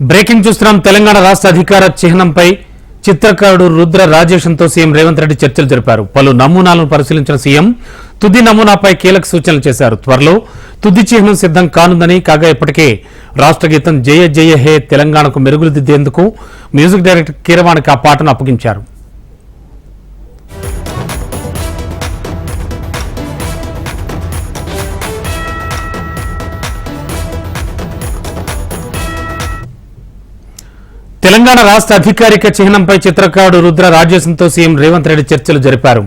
Breaking చూస్తున్నాం. తెలంగాణ రాష్ట్ర అధికార చిహ్నంపై చిత్రకారుడు రుద్ర రాజేశంతో సీఎం రేవంత్ రెడ్డి చర్చలు జరిపారు. పలు నమూనాలను పరిశీలించిన సీఎం తుది నమూనాపై కీలక సూచనలు చేశారు. త్వరలో తుది చిహ్నం సిద్ధం కానుందని, కాగా ఇప్పటికే రాష్ట్ర గీతం జయ జయ హే తెలంగాణకు మెరుగులు దిద్దేందుకు మ్యూజిక్ డైరెక్టర్ కీరవాణికి ఆ పాటను అప్పగించారు. తెలంగాణ రాష్ట్ర అధికారిక చిహ్నంపై చిత్రకారుడు రుద్ర రాజేశంతో సీఎం రేవంత్ రెడ్డి చర్చలు జరిపారు.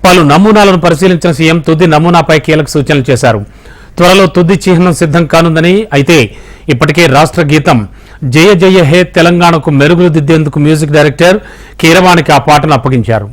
పలు నమూనాలను పరిశీలించిన సీఎం తుది నమూనాపై కీలక సూచనలు చేశారు. త్వరలో తుది చిహ్నం సిద్ధం కానుందని, అయితే ఇప్పటికే రాష్ట్ర గీతం జయ జయ హే తెలంగాణకు మెరుగులు దిద్దేందుకు మ్యూజిక్ డైరెక్టర్ కీరవాణికి ఆ పాటను అప్పగించారు.